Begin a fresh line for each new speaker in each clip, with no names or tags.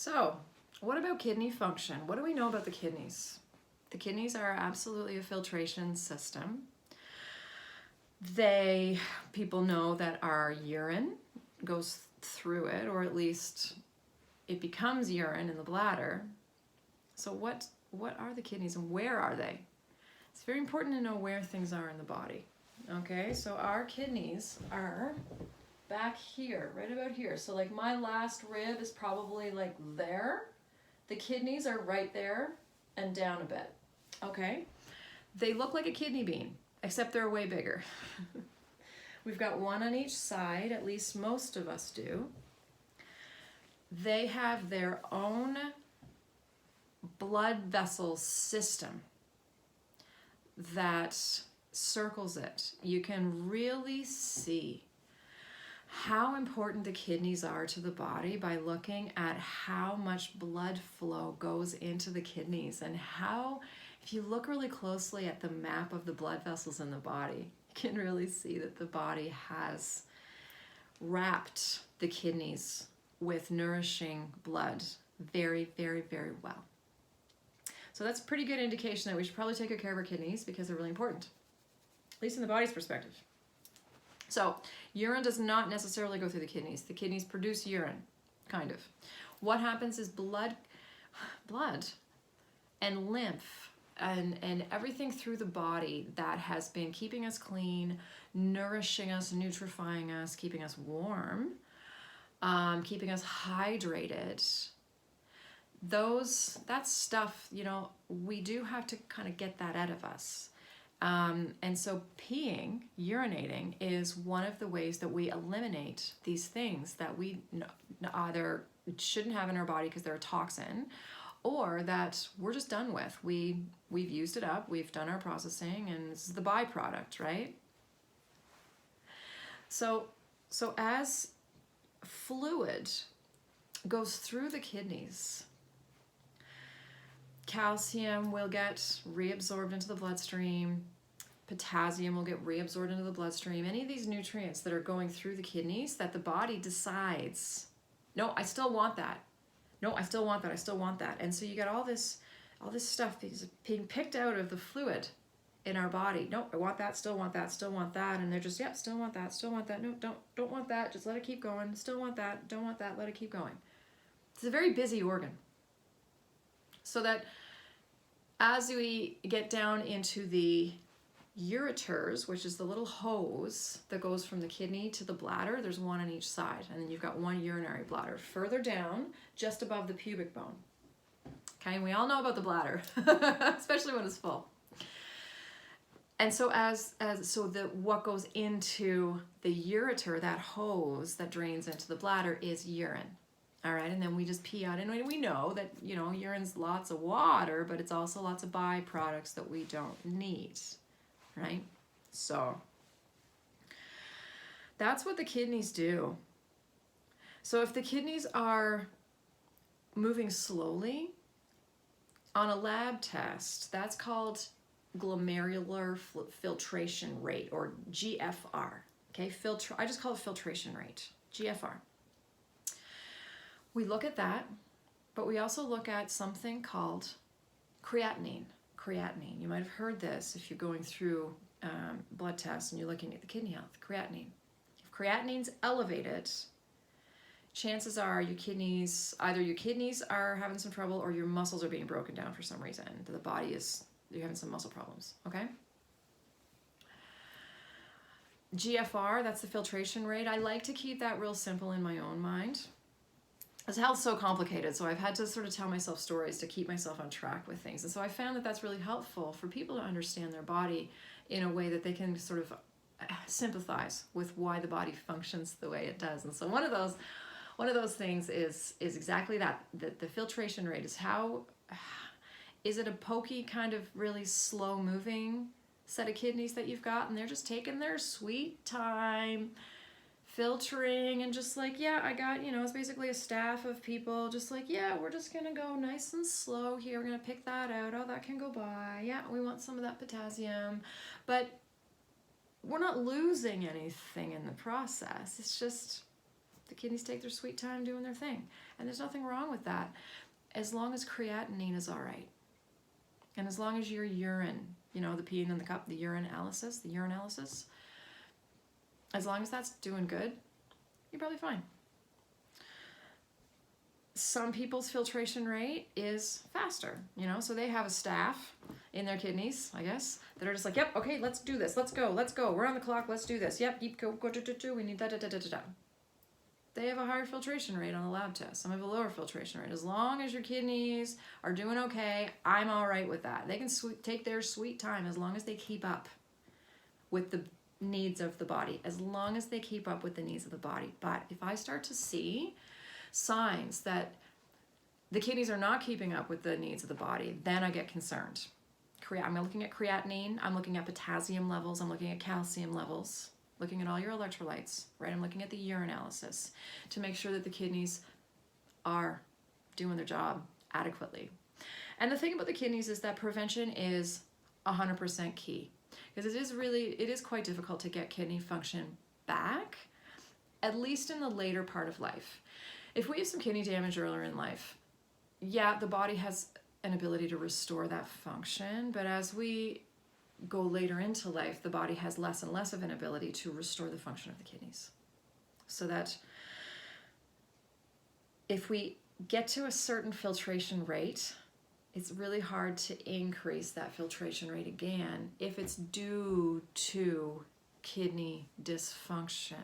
So, what about kidney function? What do we know about the kidneys? The kidneys are absolutely a filtration system. People know that our urine goes through it, or at least it becomes urine in the bladder. So what are the kidneys and where are they? It's very important to know where things are in the body. Okay, so our kidneys are back here, right about here. So like my last rib is probably like there. The kidneys are right there and down a bit. Okay, they look like a kidney bean, except they're way bigger. We've got one on each side, at least most of us do. They have their own blood vessel system that circles it. You can really see how important the kidneys are to the body by looking at how much blood flow goes into the kidneys, and how, if you look really closely at the map of the blood vessels in the body, you can really see that the body has wrapped the kidneys with nourishing blood very, very, very well. So that's a pretty good indication that we should probably take good care of our kidneys because they're really important, at least in the body's perspective. So urine does not necessarily go through the kidneys. The kidneys produce urine, kind of. What happens is blood and lymph and everything through the body that has been keeping us clean, nourishing us, nutrifying us, keeping us warm, keeping us hydrated. That stuff, we do have to kind of get that out of us. And so peeing, urinating, is one of the ways that we eliminate these things that we either shouldn't have in our body because they're a toxin, or that we're just done with. We've used it up, we've done our processing, and this is the byproduct, right? So as fluid goes through the kidneys, calcium will get reabsorbed into the bloodstream. Potassium will get reabsorbed into the bloodstream. Any of these nutrients that are going through the kidneys that the body decides, no, I still want that. No, I still want that. I still want that. And so you got all this stuff being picked out of the fluid in our body. No, I want that, still want that, still want that. And they're just, yeah, still want that, still want that. No, don't want that. Just let it keep going. Still want that, don't want that. Let it keep going. It's a very busy organ. So that as we get down into the ureters, which is the little hose that goes from the kidney to the bladder, there's one on each side, and then you've got one urinary bladder further down, just above the pubic bone. Okay, and we all know about the bladder, especially when it's full. And so what goes into the ureter, that hose that drains into the bladder, is urine. All right, and then we just pee out, and we know that, urine's lots of water, but it's also lots of byproducts that we don't need, right? So that's what the kidneys do. So if the kidneys are moving slowly, on a lab test, that's called glomerular filtration rate, or GFR. Okay, I just call it filtration rate, GFR. We look at that, but we also look at something called creatinine. Creatinine, you might have heard this if you're going through blood tests and you're looking at the kidney health. Creatinine. If creatinine's elevated, chances are either your kidneys are having some trouble, or your muscles are being broken down for some reason. You're having some muscle problems, okay? GFR, that's the filtration rate. I like to keep that real simple in my own mind. This health's so complicated, so I've had to sort of tell myself stories to keep myself on track with things. And so I found that that's really helpful for people to understand their body in a way that they can sort of sympathize with why the body functions the way it does. And so one of those things is exactly that. The filtration rate is it a pokey, kind of really slow moving set of kidneys that you've got, and they're just taking their sweet time filtering, and just like, yeah, I got, it's basically a staff of people just like, yeah, we're just gonna go nice and slow here, we're gonna pick that out, oh, that can go by, yeah, we want some of that potassium, but we're not losing anything in the process. It's just The kidneys take their sweet time doing their thing. And there's nothing wrong with that, as long as creatinine is all right. And as long as your urine, you know, the pee in the cup, the urinalysis, as long as that's doing good, you're probably fine. Some people's filtration rate is faster, you know, so they have a staff in their kidneys, I guess, that are just like, yep, okay, let's do this, let's go, we're on the clock, let's do this, yep, go, we need that. They have a higher filtration rate on the lab test. Some have a lower filtration rate. As long as your kidneys are doing okay, I'm all right with that. They can take their sweet time as long as they keep up with the needs of the body, as long as they keep up with the needs of the body. But if I start to see signs that the kidneys are not keeping up with the needs of the body, then I get concerned. I'm looking at creatinine, I'm looking at potassium levels, I'm looking at calcium levels, looking at all your electrolytes, right? I'm looking at the urinalysis to make sure that the kidneys are doing their job adequately. And the thing about the kidneys is that prevention is 100% key, because it is quite difficult to get kidney function back, at least in the later part of life. If we have some kidney damage earlier in life, yeah, the body has an ability to restore that function, but as we go later into life, the body has less and less of an ability to restore the function of the kidneys. So that if we get to a certain filtration rate, it's really hard to increase that filtration rate again if it's due to kidney dysfunction.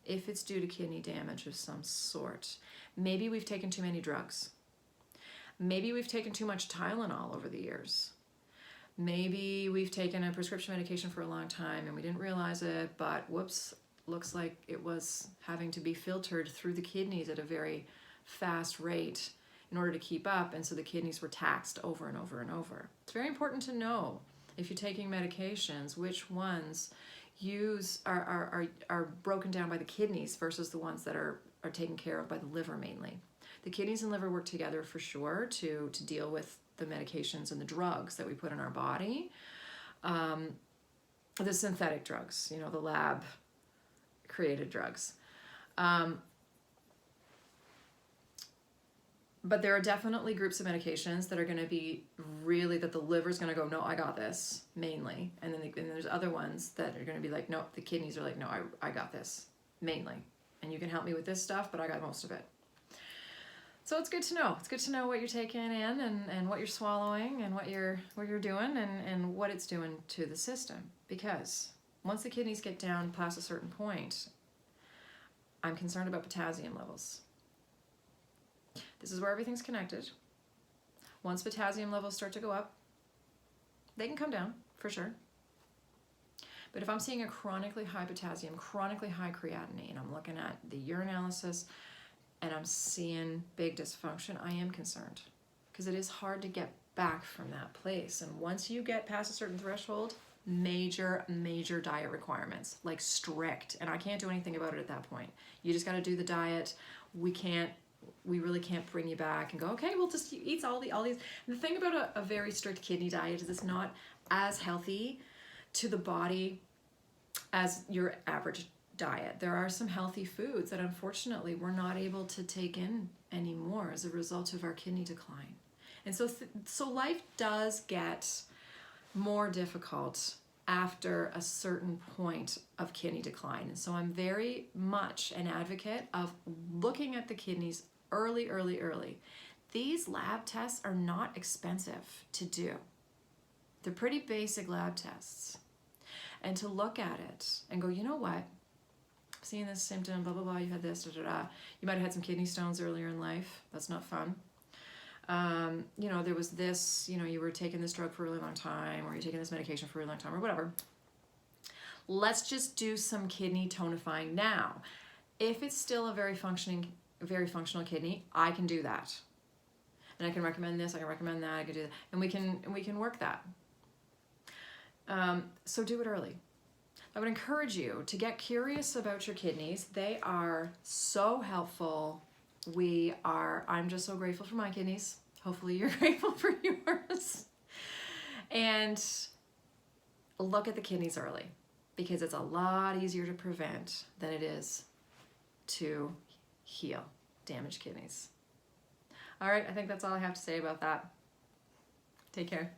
If it's due to kidney damage of some sort. Maybe we've taken too many drugs. Maybe we've taken too much Tylenol over the years. Maybe we've taken a prescription medication for a long time and we didn't realize it, but whoops, looks like it was having to be filtered through the kidneys at a very fast rate in order to keep up, and so the kidneys were taxed over and over and over. It's very important to know, if you're taking medications, which ones are broken down by the kidneys versus the ones that are taken care of by the liver mainly. The kidneys and liver work together for sure to deal with the medications and the drugs that we put in our body. The synthetic drugs, you know, the lab created drugs. But there are definitely groups of medications that are going to be really, that the liver's going to go, no, I got this, mainly. And then there's other ones that are going to be like, no, the kidneys are like, no, I got this, mainly. And you can help me with this stuff, but I got most of it. So it's good to know. It's good to know what you're taking in and what you're swallowing and what you're doing and what it's doing to the system. Because once the kidneys get down past a certain point, I'm concerned about potassium levels. This is where everything's connected. Once potassium levels start to go up, they can come down, for sure. But if I'm seeing a chronically high potassium, chronically high creatinine, I'm looking at the urinalysis, and I'm seeing big dysfunction, I am concerned. Because it is hard to get back from that place. And once you get past a certain threshold, major diet requirements, like strict. And I can't do anything about it at that point. You just got to do the diet. We really can't bring you back and go, okay, we'll just eat all these. And the thing about a very strict kidney diet is it's not as healthy to the body as your average diet. There are some healthy foods that unfortunately we're not able to take in anymore as a result of our kidney decline. And so life does get more difficult after a certain point of kidney decline. And so I'm very much an advocate of looking at the kidneys early. These lab tests are not expensive to do. They're pretty basic lab tests. And to look at it and go, you know what? Seeing this symptom, blah, blah, blah, you had this, da, da, da. You might have had some kidney stones earlier in life. That's not fun. You know, there was this, you know, you were taking this drug for a really long time, or you're taking this medication for a really long time, or whatever. Let's just do some kidney tonifying now. If it's still a very functional kidney, I can do that. And I can recommend this, I can recommend that, I can do that. And we can work that. So do it early. I would encourage you to get curious about your kidneys. They are so helpful. I'm just so grateful for my kidneys. Hopefully you're grateful for yours. And look at the kidneys early, because it's a lot easier to prevent than it is to heal damaged kidneys. All right, I think that's all I have to say about that. Take care.